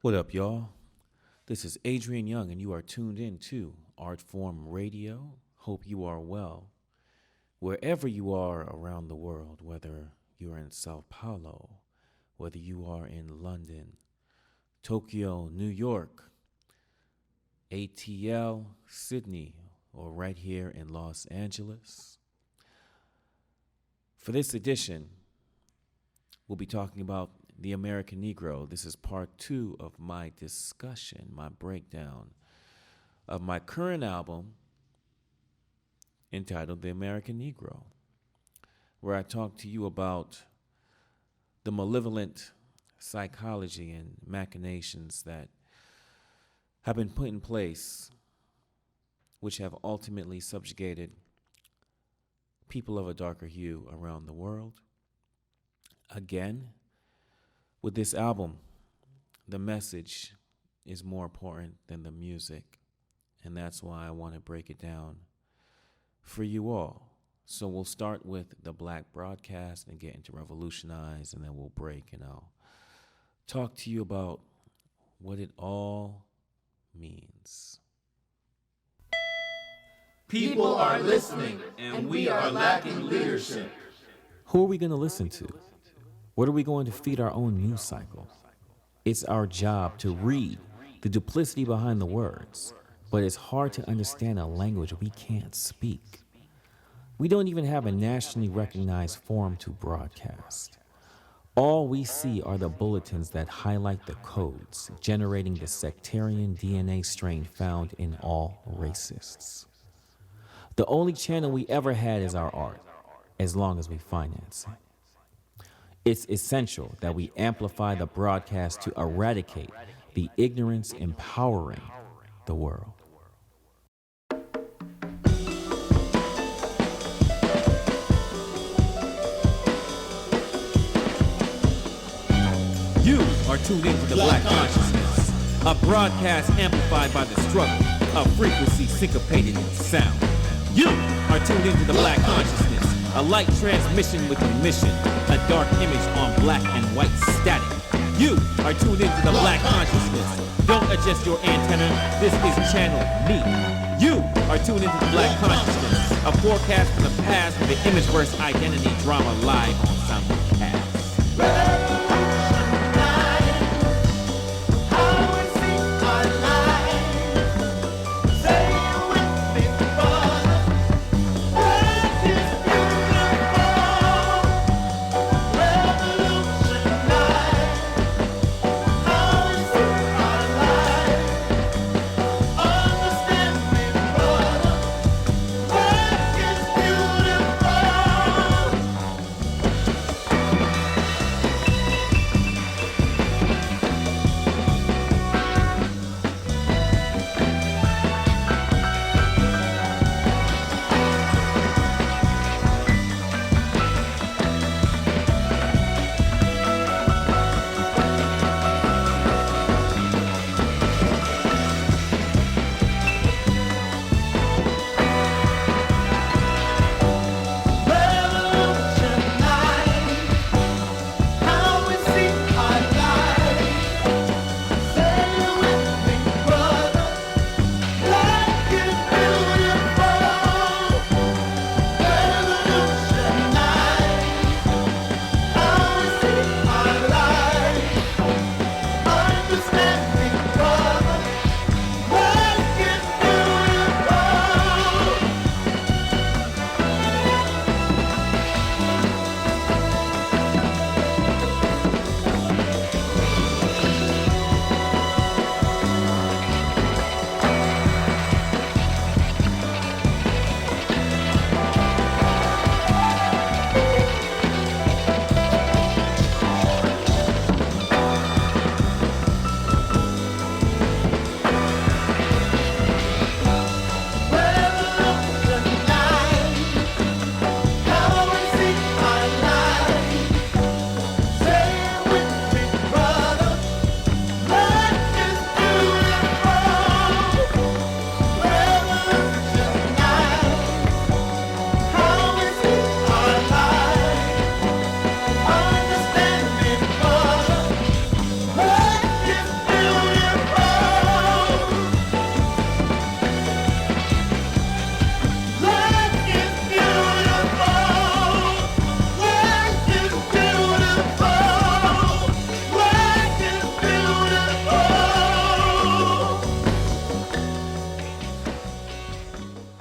What up, y'all? This is Adrian Younge, and you are tuned in to Artform Radio. Hope you are well. Wherever you are around the world, whether you're in Sao Paulo, whether you are in London, Tokyo, New York, ATL, Sydney, or right here in Los Angeles. For this edition, we'll be talking about the American Negro. This is part 2 of my discussion, my breakdown of my current album entitled The American Negro, where I talk to you about the malevolent psychology and machinations that have been put in place, which have ultimately subjugated people of a darker hue around the world. Again, with this album, the message is more important than the music, and that's why I want to break it down for you all. So we'll start with the Black broadcast and get into Revolutionize, and then we'll break, and I'll talk to you about what it all means. People are listening, and we are lacking leadership. Who are we going to listen to? What are we going to feed our own news cycle? It's our job to read the duplicity behind the words, but it's hard to understand a language we can't speak. We don't even have a nationally recognized forum to broadcast. All we see are the bulletins that highlight the codes, generating the sectarian DNA strain found in all racists. The only channel we ever had is our art, as long as we finance it. It's essential that we amplify the broadcast to eradicate the ignorance empowering the world. You are tuned into the Black Consciousness, a broadcast amplified by the struggle, a frequency syncopated in sound. You are tuned into the Black Consciousness, a light transmission with a mission, a dark image on black and white static. You are tuned into the Black Consciousness. Don't adjust your antenna, this is channel me. You are tuned into the Black Consciousness, a forecast from the past with the image-verse identity drama live on Simulcast.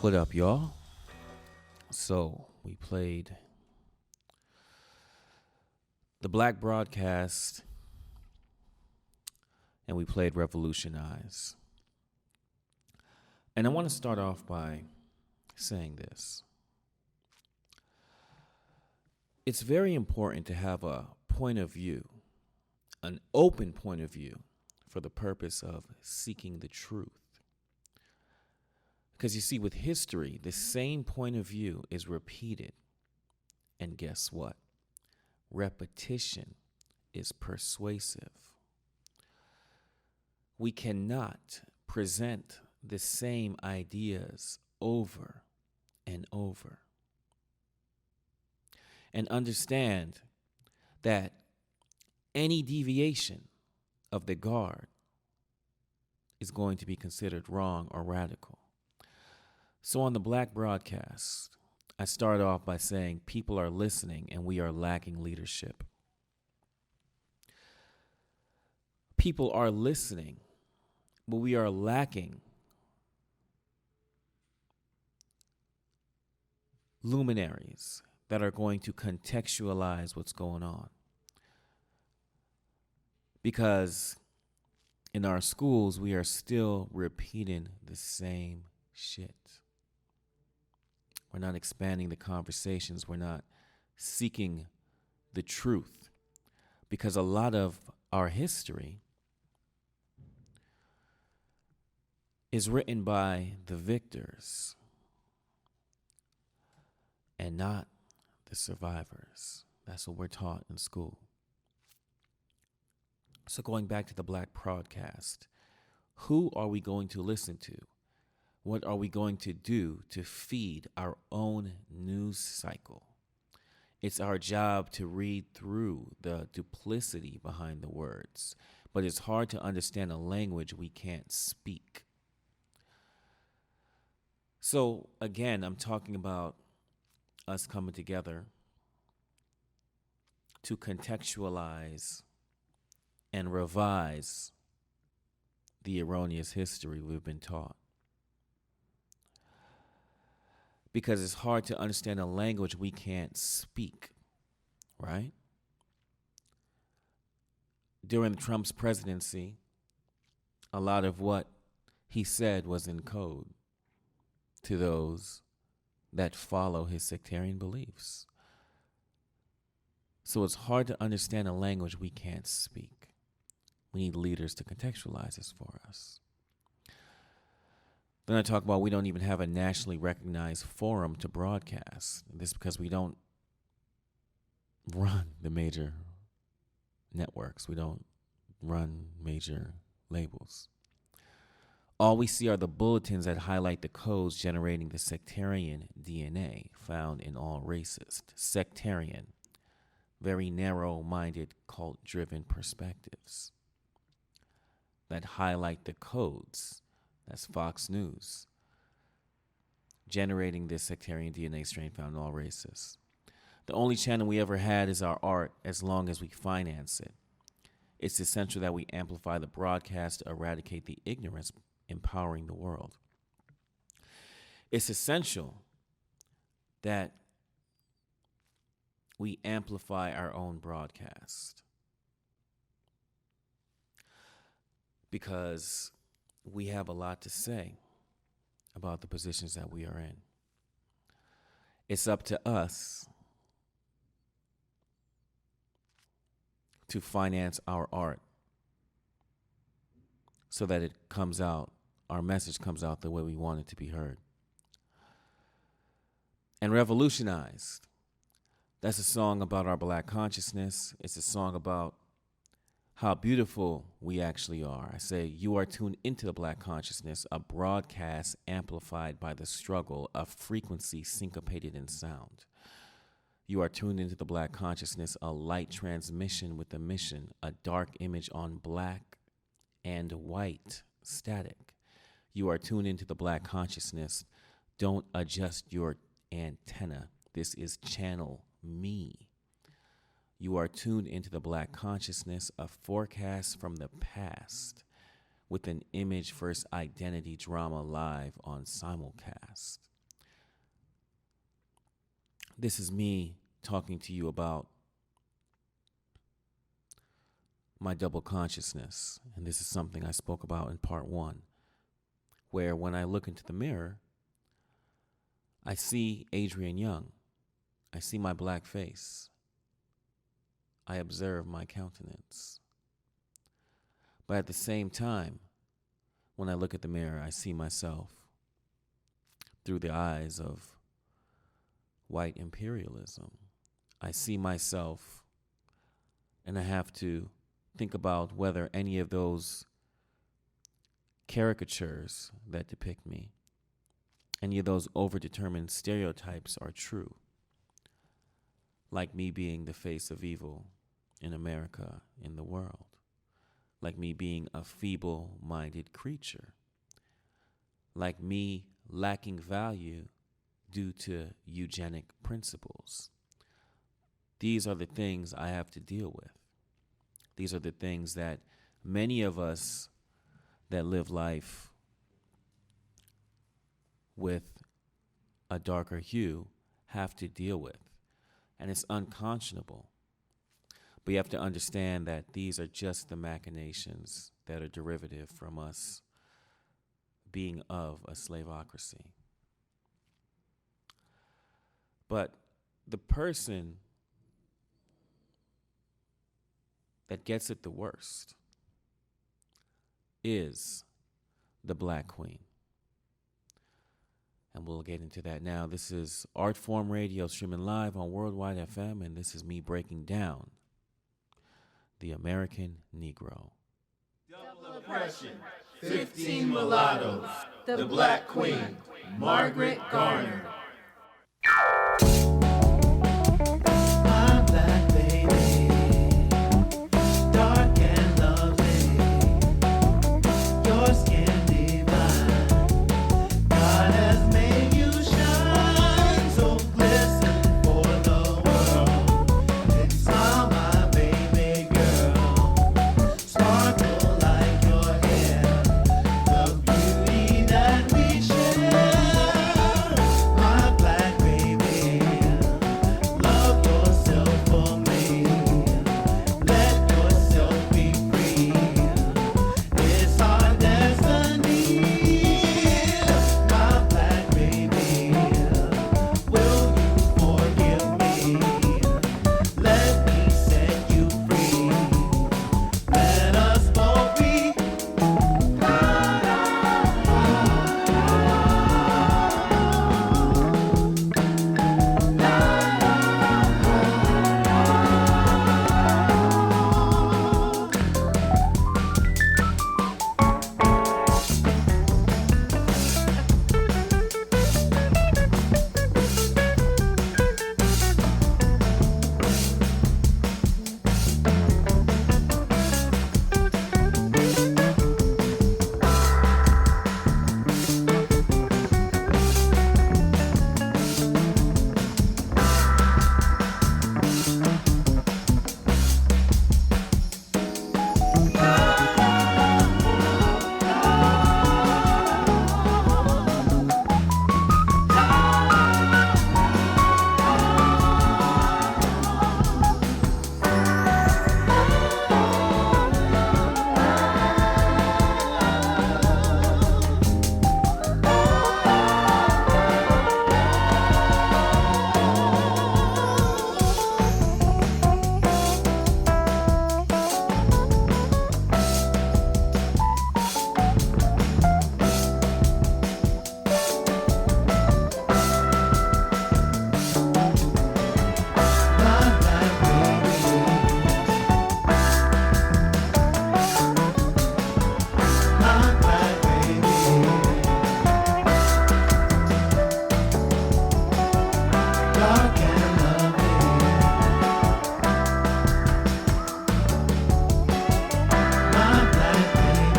What up, y'all? So we played the Black Broadcast and we played Revolutionize. And I want to start off by saying this. It's very important to have a point of view, an open point of view, for the purpose of seeking the truth. Because you see, with history, the same point of view is repeated. And guess what? Repetition is persuasive. We cannot present the same ideas over and over. And understand that any deviation of the guard is going to be considered wrong or radical. So on the Black Broadcast, I start off by saying people are listening and we are lacking leadership. People are listening, but we are lacking luminaries that are going to contextualize what's going on. Because in our schools, we are still repeating the same shit. We're not expanding the conversations. We're not seeking the truth. Because a lot of our history is written by the victors and not the survivors. That's what we're taught in school. So going back to the Black Broadcast, who are we going to listen to? What are we going to do to feed our own news cycle? It's our job to read through the duplicity behind the words, but it's hard to understand a language we can't speak. So again, I'm talking about us coming together to contextualize and revise the erroneous history we've been taught. Because it's hard to understand a language we can't speak, right? During Trump's presidency, a lot of what he said was in code to those that follow his sectarian beliefs. So it's hard to understand a language we can't speak. We need leaders to contextualize this for us. Then I talk about we don't even have a nationally recognized forum to broadcast. This is because we don't run the major networks. We don't run major labels. All we see are the bulletins that highlight the codes generating the sectarian DNA found in all races. Sectarian, very narrow-minded, cult-driven perspectives that highlight the codes. That's Fox News, generating this sectarian DNA strain found in all races. The only channel we ever had is our art, as long as we finance it. It's essential that we amplify the broadcast to eradicate the ignorance empowering the world. It's essential that we amplify our own broadcast. Because we have a lot to say about the positions that we are in. It's up to us to finance our art so that it comes out, our message comes out the way we want it to be heard. And Revolutionized, that's a song about our Black consciousness. It's a song about how beautiful we actually are. I say, you are tuned into the Black consciousness, a broadcast amplified by the struggle, a frequency syncopated in sound. You are tuned into the Black consciousness, a light transmission with a mission, a dark image on black and white static. You are tuned into the Black consciousness. Don't adjust your antenna. This is channel me. You are tuned into the Black consciousness, a forecast from the past with an image first identity drama live on simulcast. This is me talking to you about my double consciousness. And this is something I spoke about in part 1, where when I look into the mirror, I see Adrian Younge. I see my black face. I observe my countenance. But at the same time, when I look at the mirror, I see myself through the eyes of white imperialism. I see myself, and I have to think about whether any of those caricatures that depict me, any of those overdetermined stereotypes are true. Like me being the face of evil in America, in the world. Like me being a feeble-minded creature. Like me lacking value due to eugenic principles. These are the things I have to deal with. These are the things that many of us that live life with a darker hue have to deal with. And it's unconscionable. But you have to understand that these are just the machinations that are derivative from us being of a slaveocracy. But the person that gets it the worst is the Black Queen. And we'll get into that now. This is Artform Radio streaming live on Worldwide FM, and this is me breaking down the American Negro. Double oppression, 15 mulattoes, the Black Queen, Margaret Garner. My black baby, dark and lovely, your skin divine. God has made you shine, so glisten for the world. And smile, my baby girl, sparkle like your hair, the beauty that we share. My black baby, love yourself for me. Let yourself be free. It's our destiny. My black baby, will you forgive me? Let me set you free. Let us both be. My black baby, my black baby, dark and lovely. My black baby, my black baby.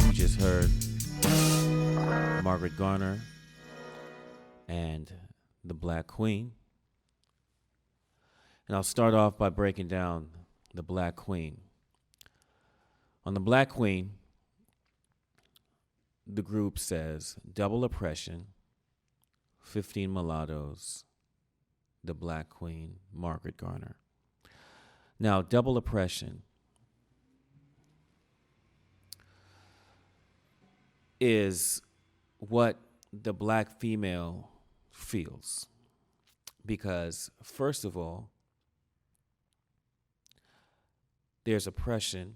You just heard Margaret Garner and the Black Queen. And I'll start off by breaking down the Black Queen. On the Black Queen, the group says double oppression, 15 mulattoes, the Black Queen, Margaret Garner. Now, double oppression is what the black female feels. Because, first of all, there's oppression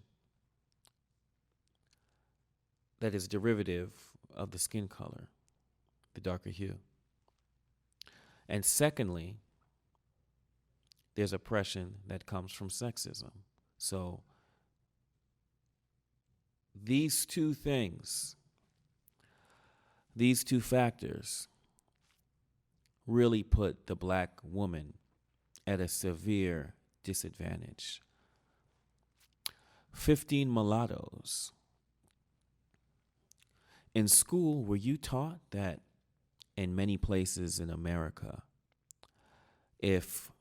that is derivative of the skin color, the darker hue. And secondly, there's oppression that comes from sexism. So these two things, these two factors really put the black woman at a severe disadvantage. 15 mulattoes. In school, were you taught that in many places in America, if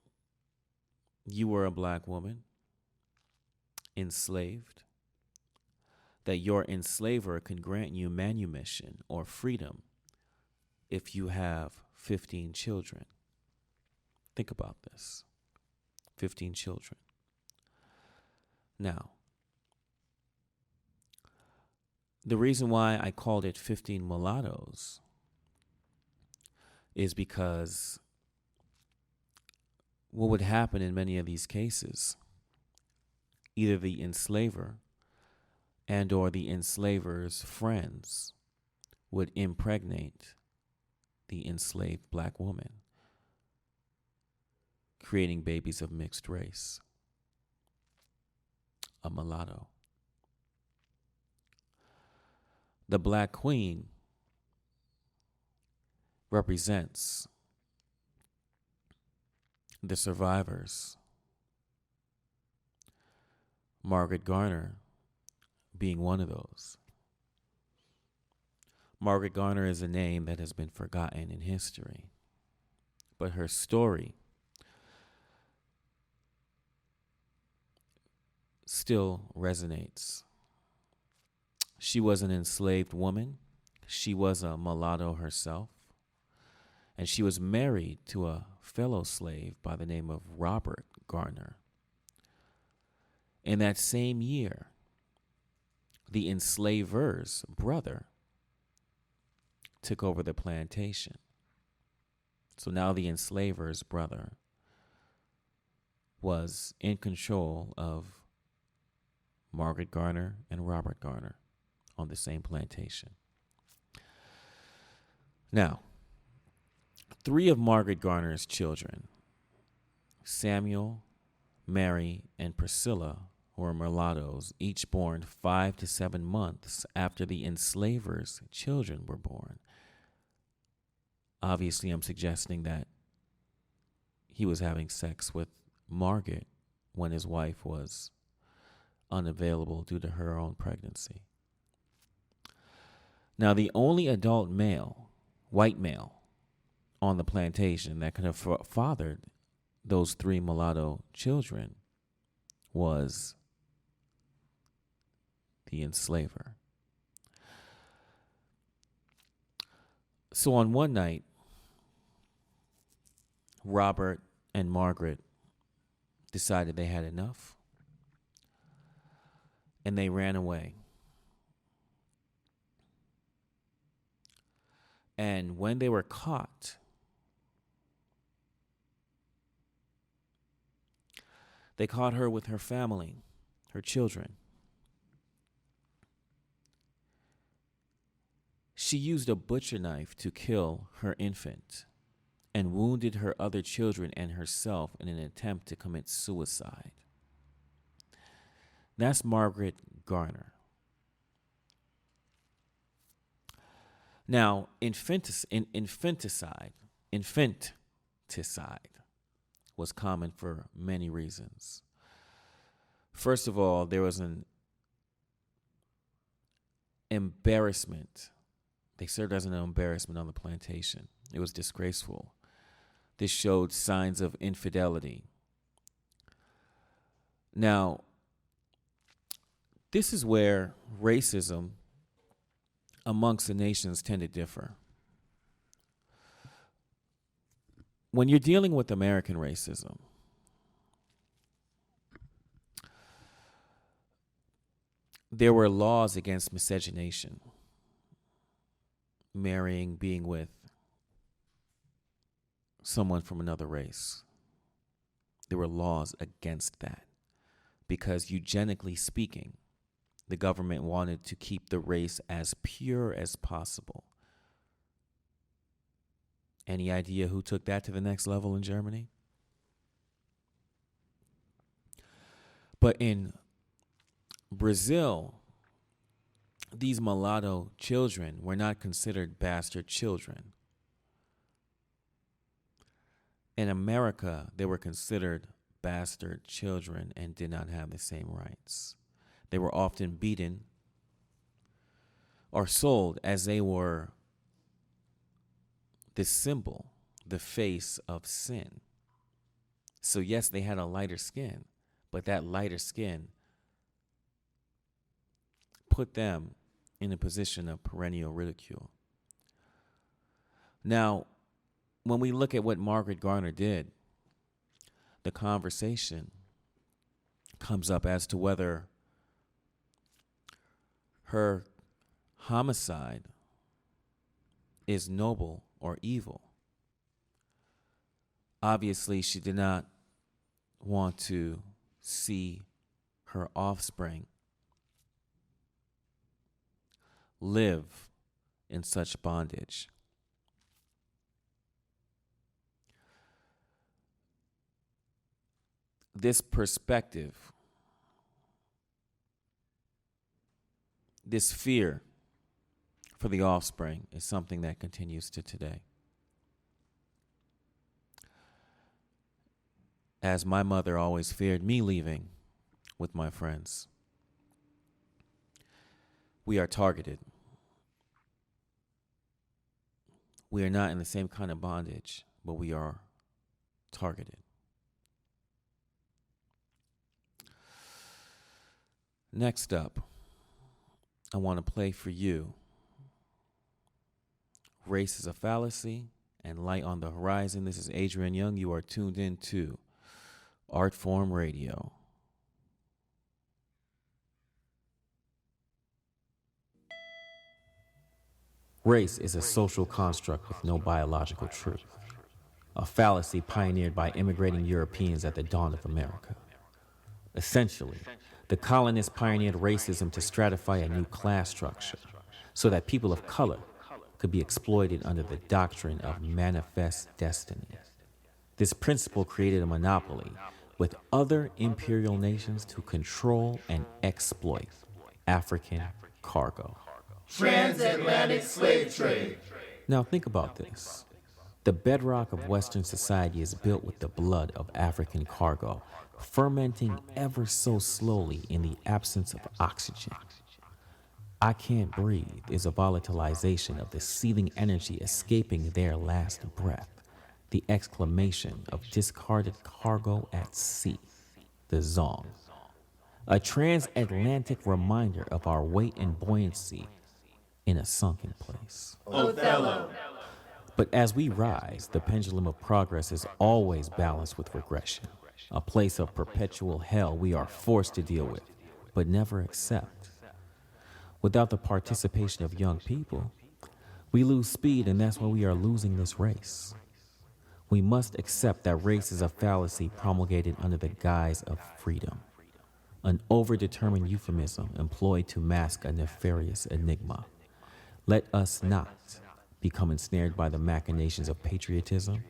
you were a black woman, enslaved, that your enslaver can grant you manumission or freedom if you have 15 children? Think about this. 15 children. Now, the reason why I called it 15 mulattoes is because what would happen in many of these cases, either the enslaver and or the enslaver's friends would impregnate the enslaved black woman, creating babies of mixed race, a mulatto. The Black Queen represents the survivors, Margaret Garner being one of those. Margaret Garner is a name that has been forgotten in history, but her story still resonates. She was an enslaved woman. She was a mulatto herself. And she was married to a fellow slave by the name of Robert Garner. In that same year, the enslaver's brother took over the plantation. So now the enslaver's brother was in control of Margaret Garner and Robert Garner on the same plantation. Now, 3 of Margaret Garner's children, Samuel, Mary, and Priscilla, were mulattoes, each born 5 to 7 months after the enslaver's children were born. Obviously, I'm suggesting that he was having sex with Margaret when his wife was unavailable due to her own pregnancy. Now, the only adult male, white male, on the plantation that could have fathered those 3 mulatto children was the enslaver. So on one night, Robert and Margaret decided they had enough, and they ran away. And when they were caught, they caught her with her family, her children. She used a butcher knife to kill her infant and wounded her other children and herself in an attempt to commit suicide. That's Margaret Garner. Now, infanticide was common for many reasons. First of all, there was an embarrassment. They served as an embarrassment on the plantation. It was disgraceful. This showed signs of infidelity. Now, this is where racism amongst the nations tend to differ. When you're dealing with American racism, there were laws against miscegenation, marrying, being with someone from another race. There were laws against that because, eugenically speaking, the government wanted to keep the race as pure as possible. Any idea who took that to the next level in Germany? But in Brazil, these mulatto children were not considered bastard children. In America, they were considered bastard children and did not have the same rights. They were often beaten or sold as they were the symbol, the face of sin. So yes, they had a lighter skin, but that lighter skin put them in a position of perennial ridicule. Now, when we look at what Margaret Garner did, the conversation comes up as to whether her homicide is noble or evil. Obviously, she did not want to see her offspring live in such bondage. This perspective, this fear for the offspring is something that continues to today. As my mother always feared me leaving with my friends. We are targeted. We are not in the same kind of bondage, but we are targeted. Next up, I want to play for you Race is a Fallacy and Light on the Horizon. This is Adrian Younge. You are tuned in to Artform Radio. Race is a social construct with no biological truth, a fallacy pioneered by immigrating Europeans at the dawn of America. Essentially, the colonists pioneered racism to stratify a new class structure so that people of color could be exploited under the doctrine of manifest destiny. This principle created a monopoly with other imperial nations to control and exploit African cargo. Transatlantic slave trade. Now think about this. The bedrock of Western society is built with the blood of African cargo, fermenting ever so slowly in the absence of oxygen. I can't breathe is a volatilization of the seething energy escaping their last breath, the exclamation of discarded cargo at sea, the zong. A transatlantic reminder of our weight and buoyancy in a sunken place. Othello. But as we rise, the pendulum of progress is always balanced with regression, a place of perpetual hell we are forced to deal with, but never accept. Without the participation of young people, we lose speed, and that's why we are losing this race. We must accept that race is a fallacy promulgated under the guise of freedom, an overdetermined euphemism employed to mask a nefarious enigma. Let us not become ensnared by the machinations of patriotism,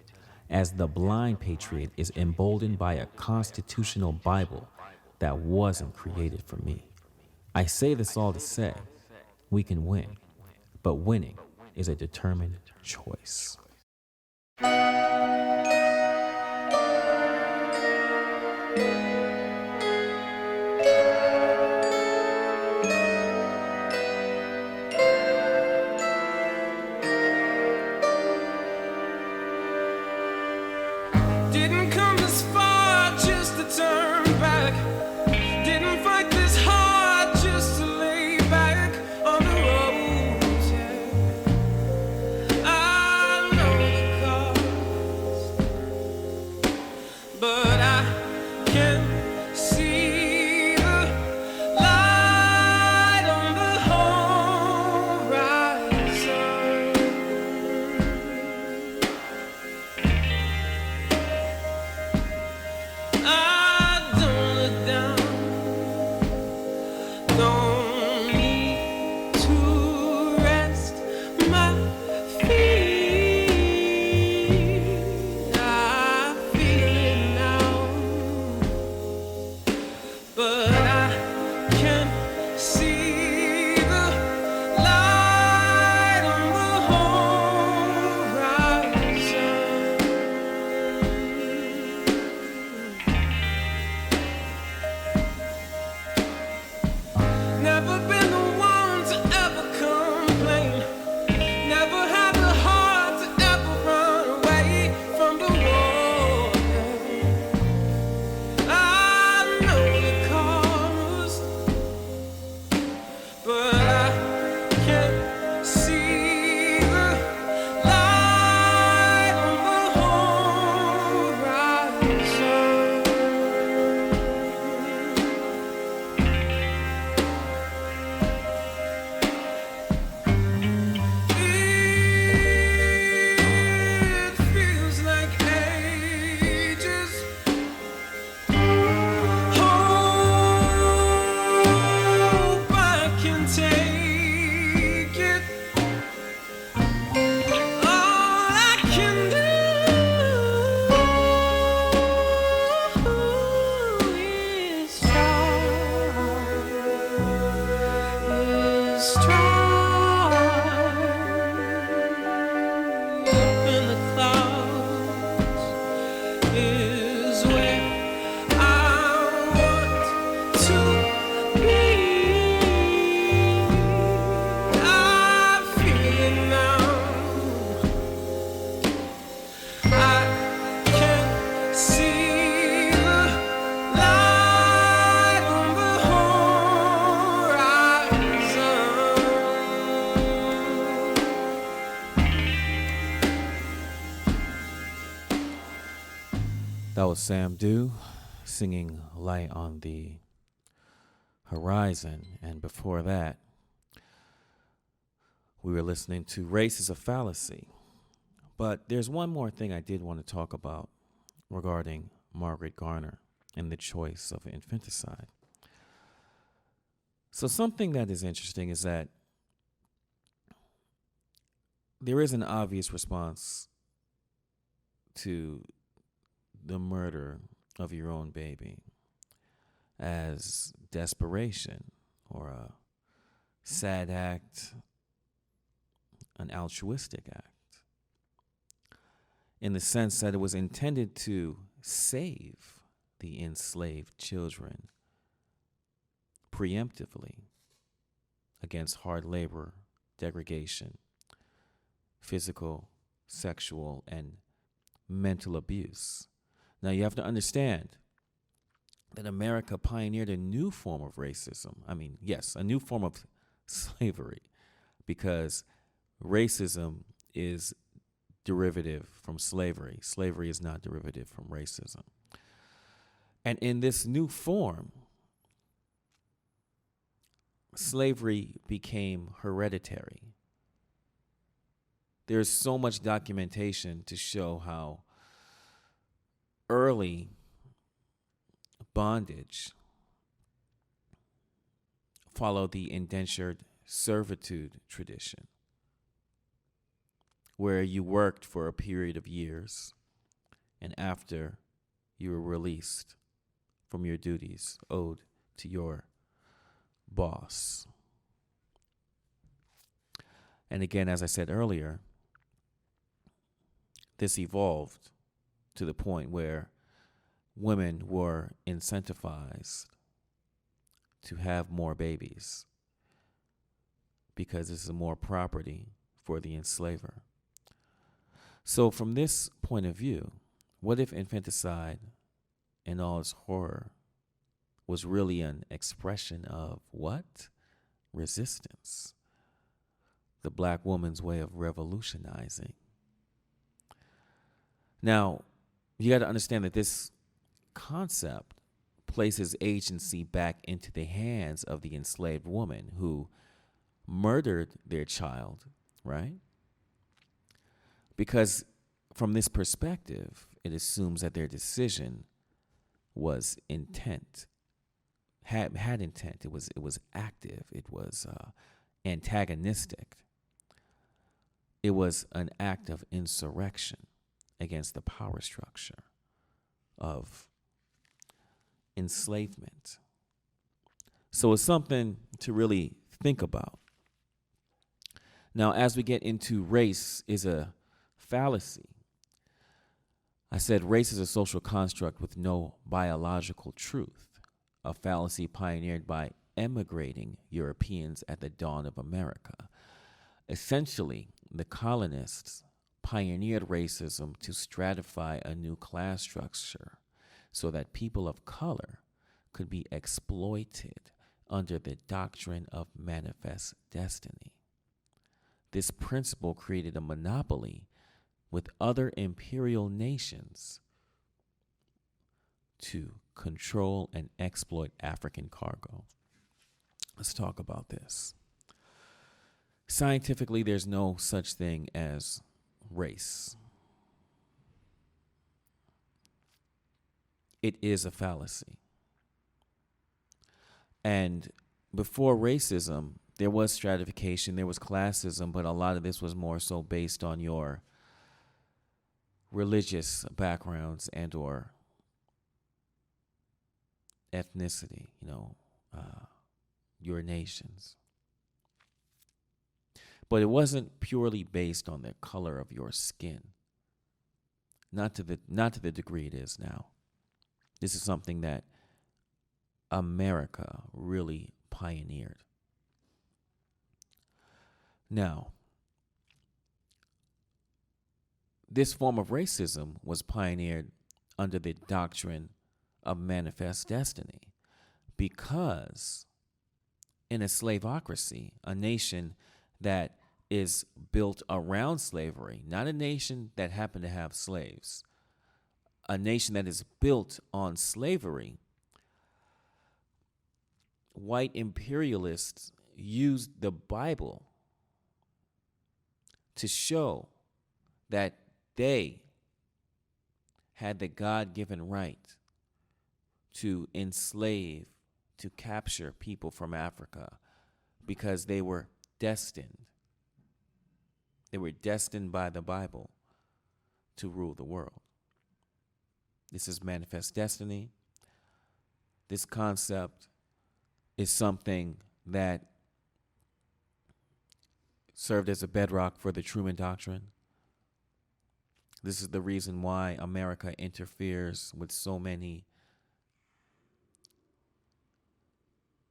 as the blind patriot is emboldened by a constitutional Bible that wasn't created for me. I say this all to say, we can win, but winning is a determined choice. Didn't come this far just to turn back. now. I can see the light on the horizon. That was Sam Dew singing Light on the Horizon. And before that, we were listening to Race is a Fallacy. But there's one more thing I did want to talk about regarding Margaret Garner and the choice of infanticide. So something that is interesting is that there is an obvious response to the murder of your own baby as desperation or a sad act, an altruistic act, in the sense that it was intended to save the enslaved children preemptively against hard labor, degradation, physical, sexual, and mental abuse. Now, you have to understand that America pioneered a new form of racism. I mean, yes, a new form of slavery, because racism is derivative from slavery. Slavery is not derivative from racism. And in this new form, slavery became hereditary. There's so much documentation to show how early bondage followed the indentured servitude tradition, where you worked for a period of years, and after you were released from your duties owed to your boss. And again, as I said earlier, this evolved to the point where women were incentivized to have more babies because this is more property for the enslaver. So from this point of view, what if infanticide in all its horror was really an expression of what? Resistance. The black woman's way of revolutionizing. Now, you got to understand that this concept places agency back into the hands of the enslaved woman who murdered their child, right? Because from this perspective, it assumes that their decision was intent, had intent. It was active. It was antagonistic. It was an act of insurrection against the power structure of enslavement. So it's something to really think about. Now, as we get into race is a fallacy, I said race is a social construct with no biological truth, a fallacy pioneered by emigrating Europeans at the dawn of America. Essentially, the colonists pioneered racism to stratify a new class structure so that people of color could be exploited under the doctrine of manifest destiny. This principle created a monopoly with other imperial nations to control and exploit African cargo. Let's talk about this. Scientifically, there's no such thing as race. It is a fallacy. And before racism, there was stratification, there was classism, but a lot of this was more so based on your religious backgrounds and or ethnicity, your nations. But it wasn't purely based on the color of your skin. Not to the degree it is now. This is something that America really pioneered. Now, This form of racism was pioneered under the doctrine of manifest destiny because in a slaveocracy, a nation that is built around slavery, not a nation that happened to have slaves, a nation that is built on slavery, white imperialists used the Bible to show that they had the God-given right to enslave, to capture people from Africa because they were destined. They were destined by the Bible to rule the world. This is manifest destiny. This concept is something that served as a bedrock for the Truman Doctrine. This is the reason why America interferes with so many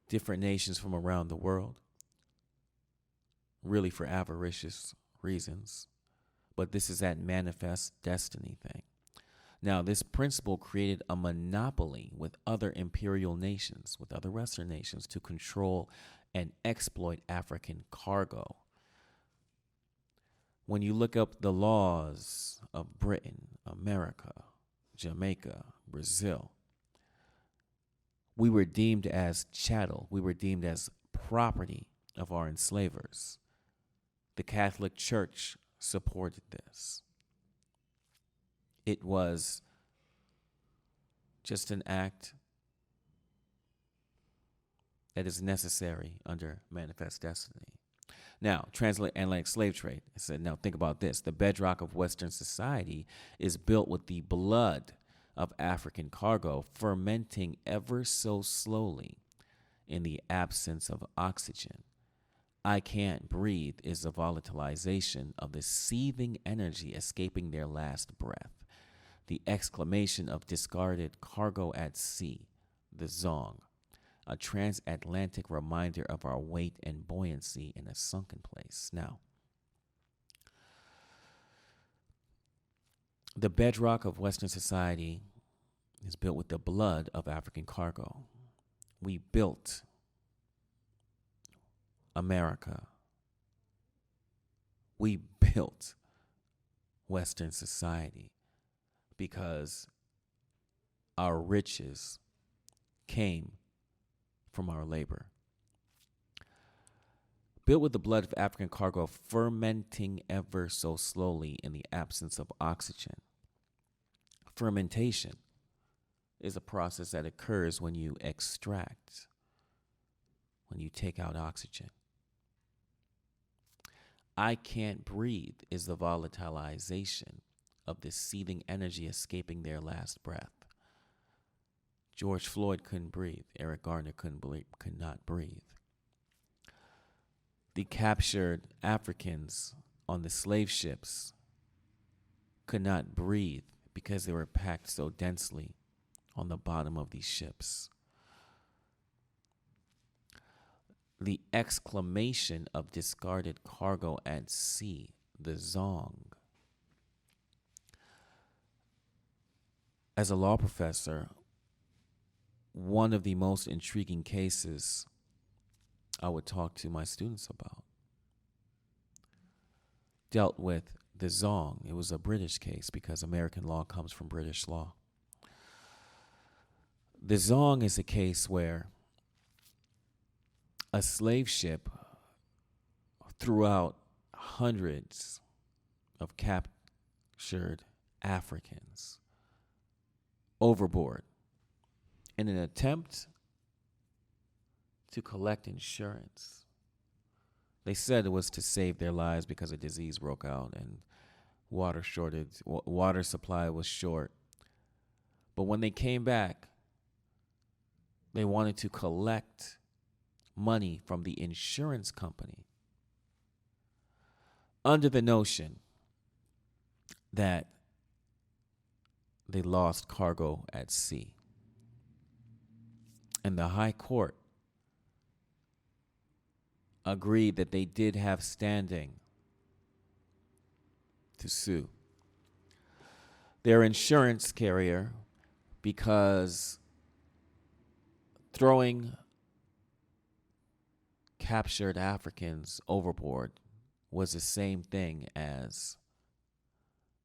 different nations from around the world, really for avaricious reasons. But this is that manifest destiny thing. Now, this principle created a monopoly with other imperial nations, with other Western nations, to control and exploit African cargo. When you look up the laws of Britain, America, Jamaica, Brazil, we were deemed as chattel. We were deemed as property of our enslavers. The Catholic Church supported this. It was just an act that is necessary under manifest destiny. Now, transatlantic slave trade. I said, now think about this. The bedrock of Western society is built with the blood of African cargo fermenting ever so slowly in the absence of oxygen. I can't breathe is the volatilization of the seething energy escaping their last breath. The exclamation of discarded cargo at sea, the zong, a transatlantic reminder of our weight and buoyancy in a sunken place. Now, the bedrock of Western society is built with the blood of African cargo. We built America. We built Western society because our riches came from our labor. Built with the blood of African cargo, fermenting ever so slowly in the absence of oxygen. Fermentation is a process that occurs when you extract, when you take out oxygen. I can't breathe is the volatilization of this seething energy escaping their last breath. George Floyd couldn't breathe. Eric Garner could not breathe. The captured Africans on the slave ships could not breathe because they were packed so densely on the bottom of these ships. The exclamation of discarded cargo at sea, the zong. As a law professor, one of the most intriguing cases I would talk to my students about dealt with the zong. It was a British case because American law comes from British law. The zong is a case where a slave ship threw out hundreds of captured Africans overboard in an attempt to collect insurance. They said it was to save their lives because a disease broke out and water supply was short. But when they came back, they wanted to collect money from the insurance company under the notion that they lost cargo at sea. And the High Court agreed that they did have standing to sue their insurance carrier because throwing captured Africans overboard was the same thing as,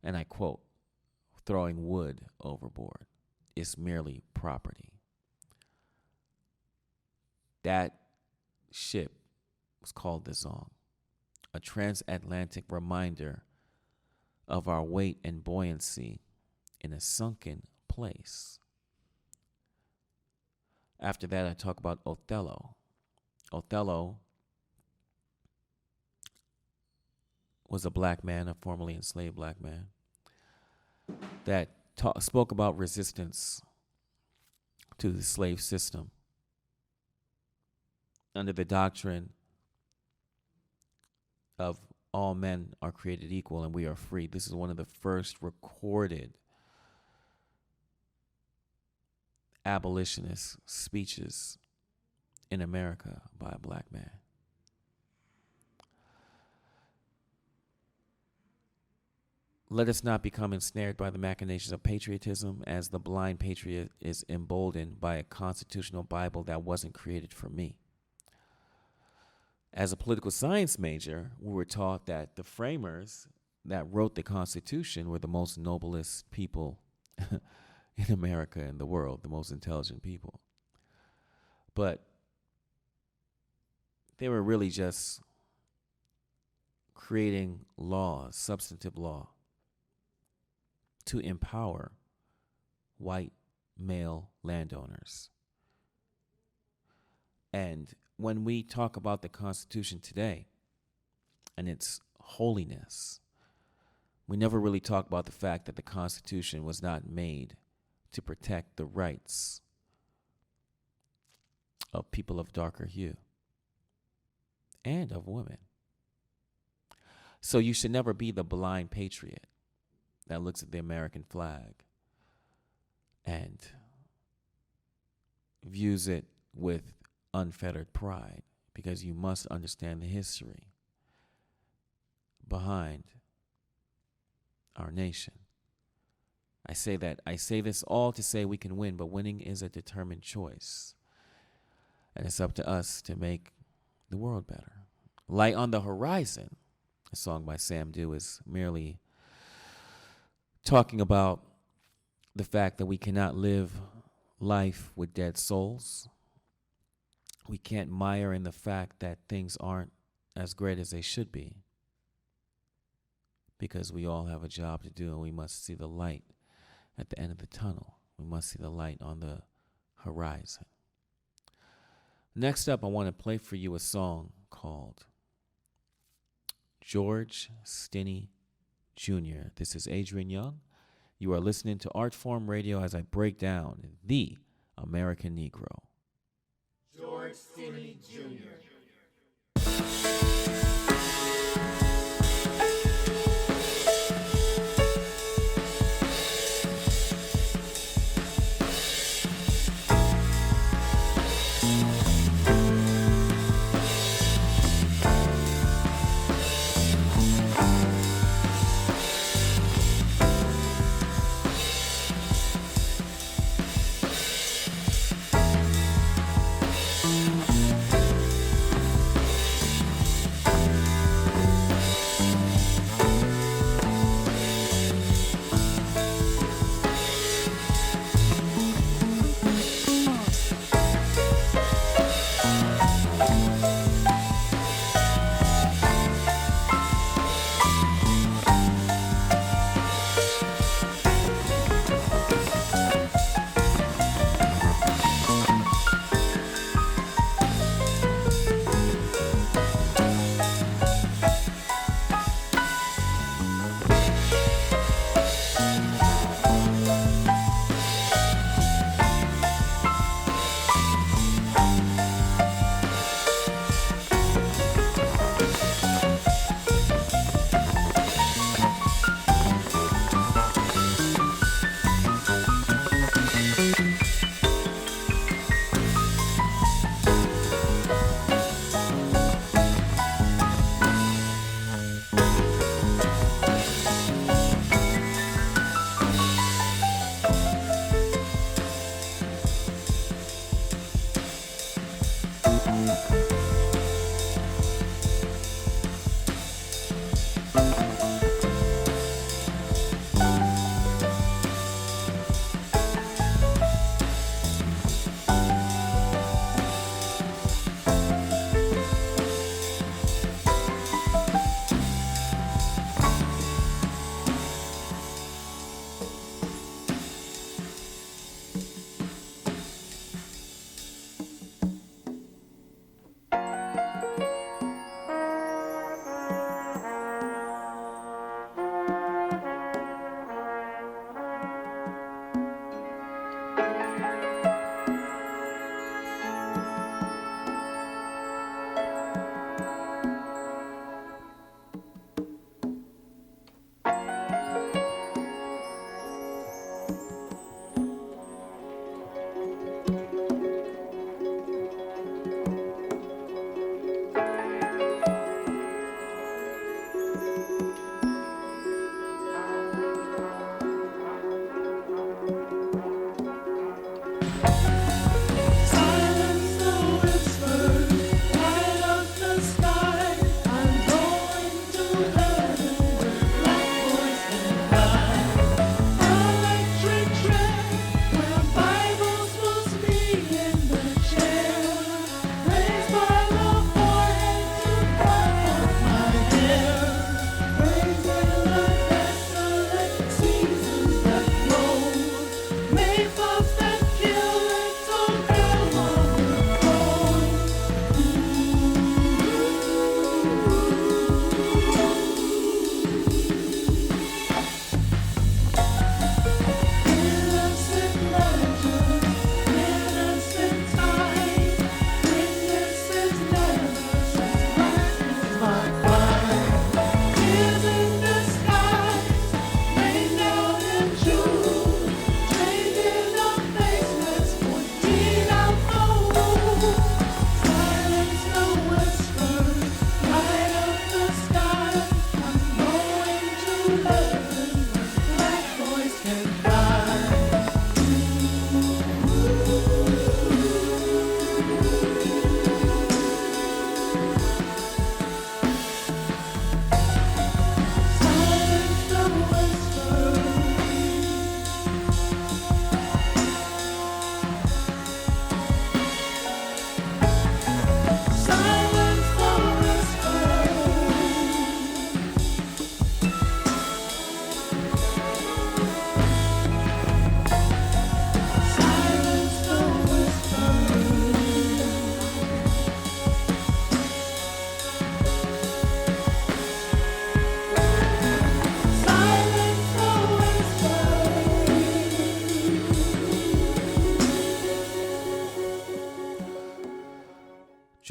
and I quote, throwing wood overboard. It's merely property. That ship was called the Zong, a transatlantic reminder of our weight and buoyancy in a sunken place. After that, I talk about Othello. Othello was a black man, a formerly enslaved black man, that spoke about resistance to the slave system under the doctrine of all men are created equal and we are free. This is one of the first recorded abolitionist speeches in America by a black man. Let us not become ensnared by the machinations of patriotism, as the blind patriot is emboldened by a constitutional Bible that wasn't created for me. As a political science major, we were taught that the framers that wrote the Constitution were the most noblest people in America and the world, the most intelligent people. But they were really just creating laws, substantive law, to empower white male landowners. And when we talk about the Constitution today and its holiness, we never really talk about the fact that the Constitution was not made to protect the rights of people of darker hue and of women. So you should never be the blind patriot that looks at the American flag and views it with unfettered pride, because you must understand the history behind our nation. I say this all to say we can win, but winning is a determined choice. And it's up to us to make the world better. Light on the Horizon, a song by Sam Dew, is merely talking about the fact that we cannot live life with dead souls. We can't mire in the fact that things aren't as great as they should be, because we all have a job to do and we must see the light at the end of the tunnel. We must see the light on the horizon. Next up, I want to play for you a song called George Stinney Jr. This is Adrian Younge. You are listening to Artform Radio as I break down the American Negro. George Stinney Jr.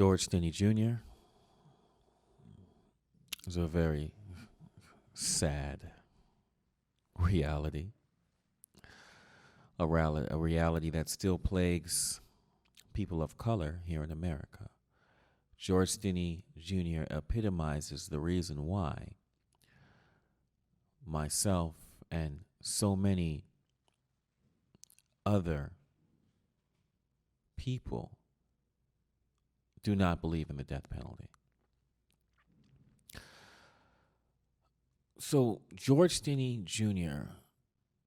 George Stinney Jr. is a very sad reality. A reality that still plagues people of color here in America. George Stinney Jr. epitomizes the reason why myself and so many other people do not believe in the death penalty. So, George Stinney Jr.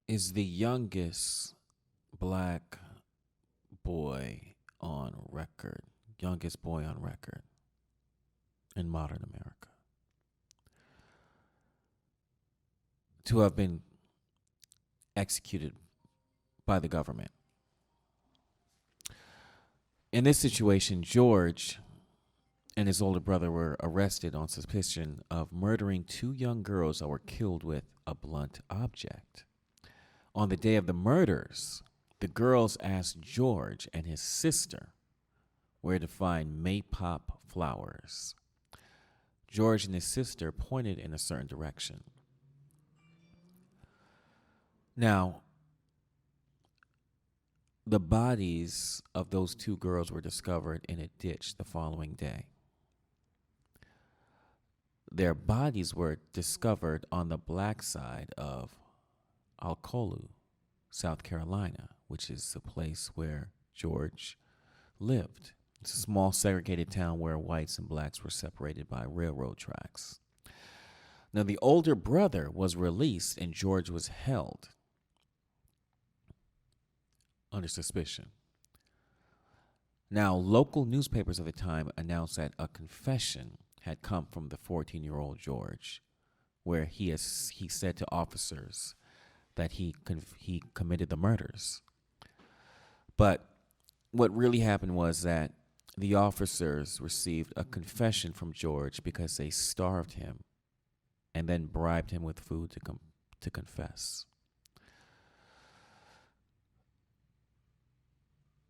is the youngest black boy on record, youngest boy on record in modern America to have been executed by the government. In this situation, George and his older brother were arrested on suspicion of murdering two young girls that were killed with a blunt object. On the day of the murders, the girls asked George and his sister where to find maypop flowers. George and his sister pointed in a certain direction. Now, the bodies of those two girls were discovered in a ditch the following day. Their bodies were discovered on the black side of Alcolu, South Carolina, which is the place where George lived. It's a small segregated town where whites and blacks were separated by railroad tracks. Now, the older brother was released and George was held under suspicion. Now, local newspapers of the time announced that a confession had come from the 14-year-old George, where he said to officers that he committed the murders. But what really happened was that the officers received a confession from George because they starved him and then bribed him with food to confess.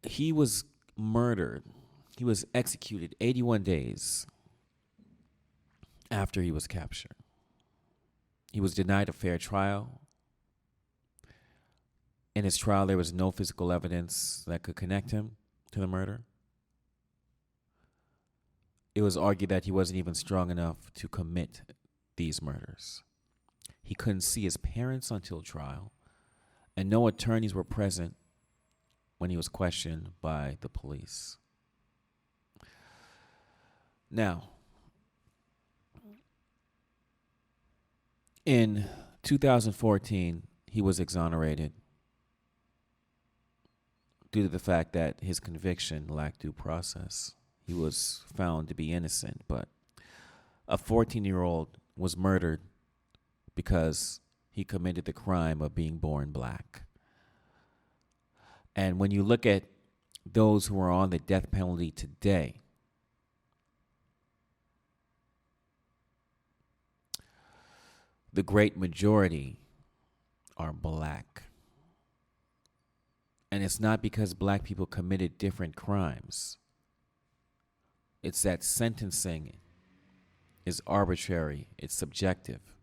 He was murdered. He was executed 81 days after he was captured. He was denied a fair trial. In his trial, there was no physical evidence that could connect him to the murder. It was argued that he wasn't even strong enough to commit these murders. He couldn't see his parents until trial, and no attorneys were present when he was questioned by the police. Now, in 2014, he was exonerated due to the fact that his conviction lacked due process. He was found to be innocent, but a 14-year-old was murdered because he committed the crime of being born black. And when you look at those who are on the death penalty today, the great majority are black. And it's not because black people committed different crimes. It's that sentencing is arbitrary, it's subjective.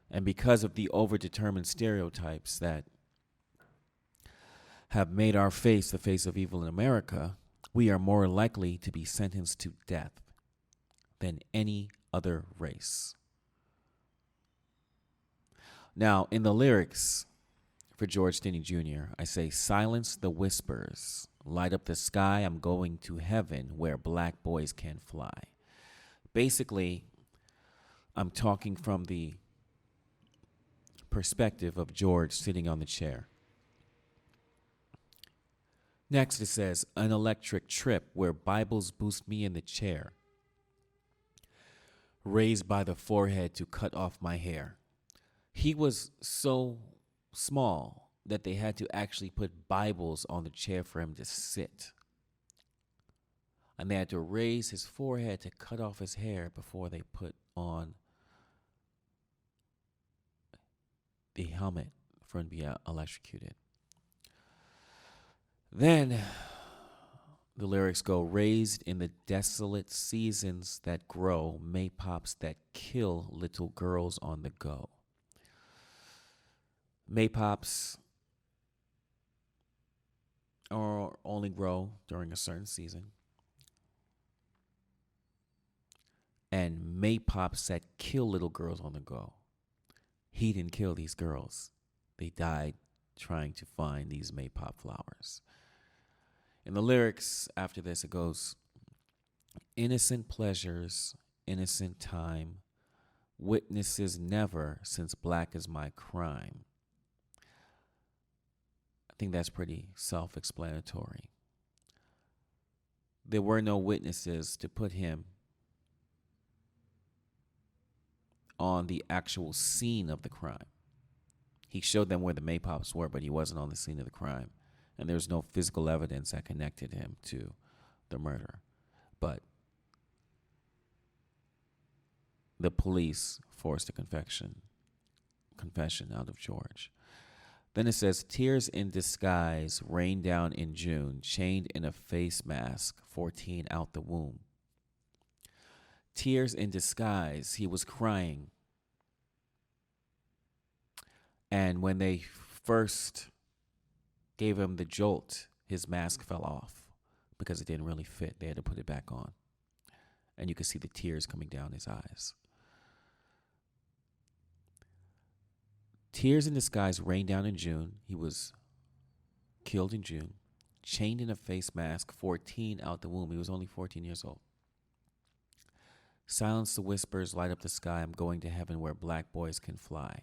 And because of the overdetermined stereotypes that have made our face the face of evil in America, we are more likely to be sentenced to death than any other race. Now, in the lyrics for George Stinney Jr., I say, silence the whispers, light up the sky, I'm going to heaven where black boys can fly. Basically, I'm talking from the perspective of George sitting on the chair. Next, it says, an electric trip where Bibles boost me in the chair, raised by the forehead to cut off my hair. He was so small that they had to actually put Bibles on the chair for him to sit. And they had to raise his forehead to cut off his hair before they put on the helmet for him to be electrocuted. Then The lyrics go, raised in the desolate seasons that grow, maypops that kill little girls on the go. Maypops only grow during a certain season. And maypops that kill little girls on the go. He didn't kill these girls. They died trying to find these maypop flowers. In the lyrics after this, it goes, innocent pleasures, innocent time, witnesses never, since black is my crime. I think that's pretty self-explanatory. There were no witnesses to put him on the actual scene of the crime. He showed them where the maypops were, but he wasn't on the scene of the crime. And there's no physical evidence that connected him to the murder. But the police forced a confession out of George. Then it says, tears in disguise rained down in June, chained in a face mask, 14 out the womb. Tears in disguise, he was crying. And when they first gave him the jolt, his mask fell off because it didn't really fit. They had to put it back on. And you could see the tears coming down his eyes. Tears in disguise rained down in June. He was killed in June, chained in a face mask, 14 out the womb. He was only 14 years old. Silence the whispers, light up the sky. I'm going to heaven where black boys can fly.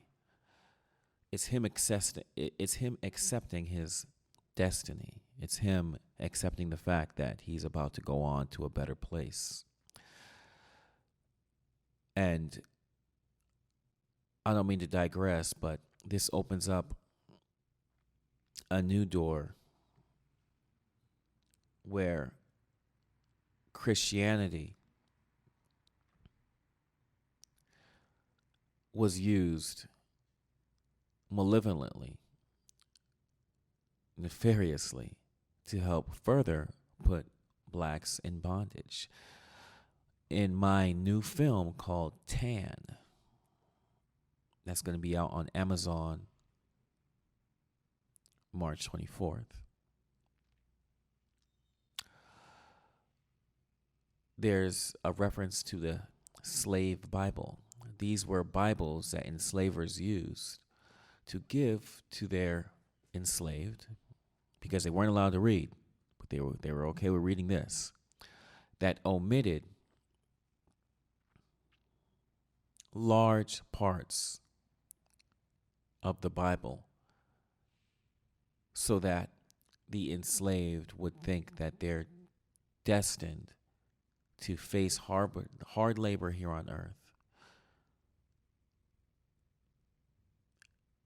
It's him accepting his destiny. It's him accepting the fact that he's about to go on to a better place. And I don't mean to digress, but this opens up a new door where Christianity was used malevolently, nefariously, to help further put blacks in bondage. In my new film called Tan, that's going to be out on Amazon March 24th. There's a reference to the slave Bible. These were Bibles that enslavers used to give to their enslaved because they weren't allowed to read, but they were okay with reading this, that omitted large parts of the Bible so that the enslaved would think that they're destined to face hard labor here on earth,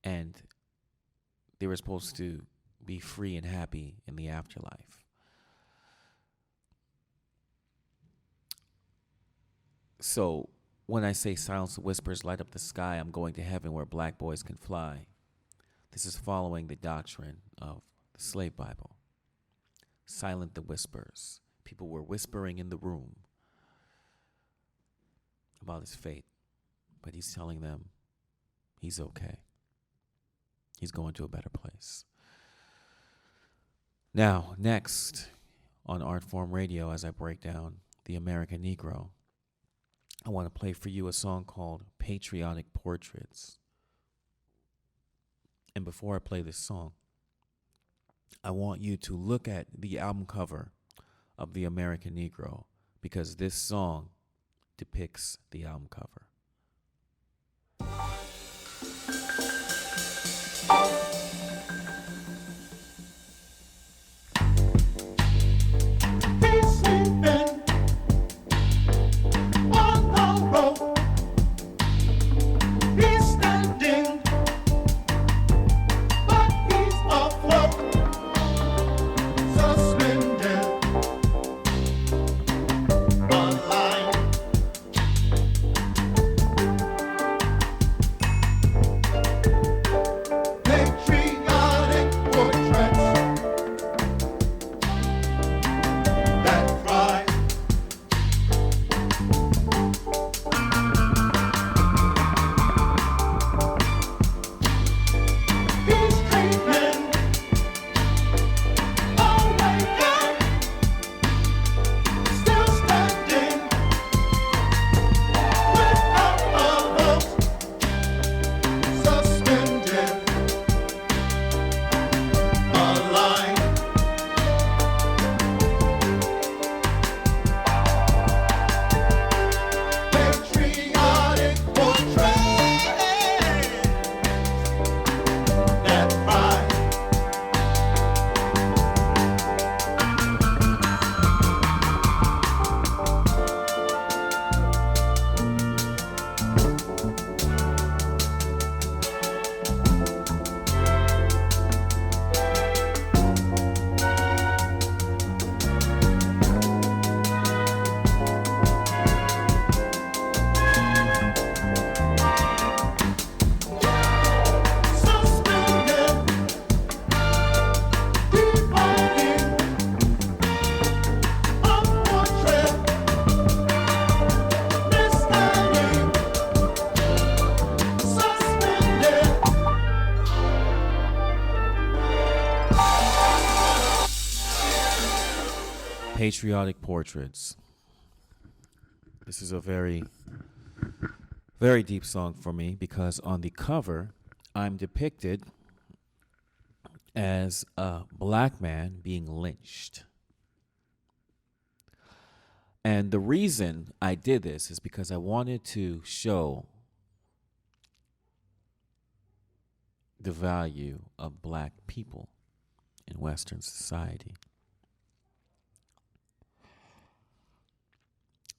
and they were supposed to be free and happy in the afterlife. So when I say silence the whispers, light up the sky, I'm going to heaven where black boys can fly, this is following the doctrine of the slave Bible. Silent the whispers. People were whispering in the room about his fate, but he's telling them he's okay. He's going to a better place. Now, next on Artform Radio, as I break down the American Negro, I want to play for you a song called Patriotic Portraits. And before I play this song, I want you to look at the album cover of the American Negro, because this song depicts the album cover. Patriotic Portraits. This is a very, very deep song for me because on the cover, I'm depicted as a black man being lynched. And the reason I did this is because I wanted to show the value of black people in Western society.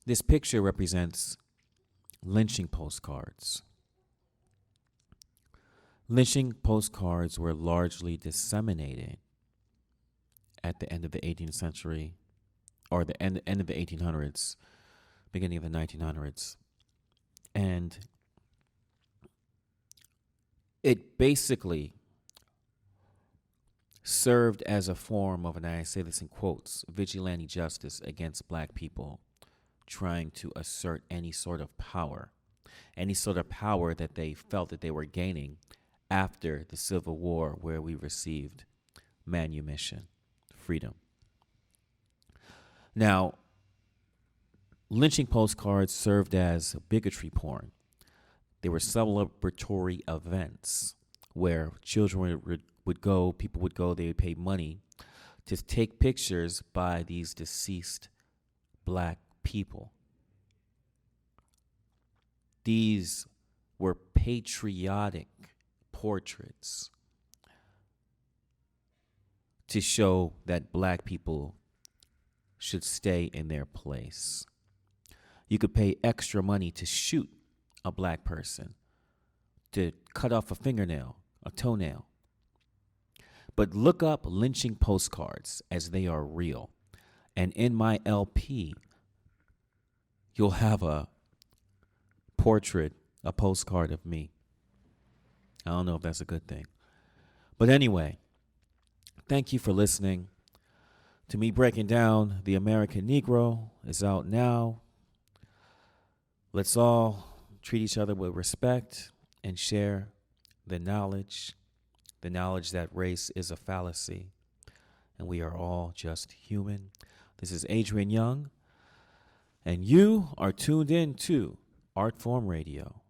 This picture represents lynching postcards. Lynching postcards were largely disseminated at the end of the 18th century, or the end of the 1800s, beginning of the 1900s. And it basically served as a form of, and I say this in quotes, vigilante justice against black people trying to assert any sort of power that they felt that they were gaining after the Civil War, where we received manumission, freedom. Now, lynching postcards served as bigotry porn. They were celebratory events where children would go, people would go, they would pay money to take pictures by these deceased black people. These were patriotic portraits to show that black people should stay in their place. You could pay extra money to shoot a black person, to cut off a fingernail, a toenail. But look up lynching postcards as they are real. And in my LP, you'll have a portrait, a postcard of me. I don't know if that's a good thing. But anyway, thank you for listening to me breaking down The American Negro. Is out now. Let's all treat each other with respect and share the knowledge that race is a fallacy and we are all just human. This is Adrian Younge, and you are tuned in to Artform Radio.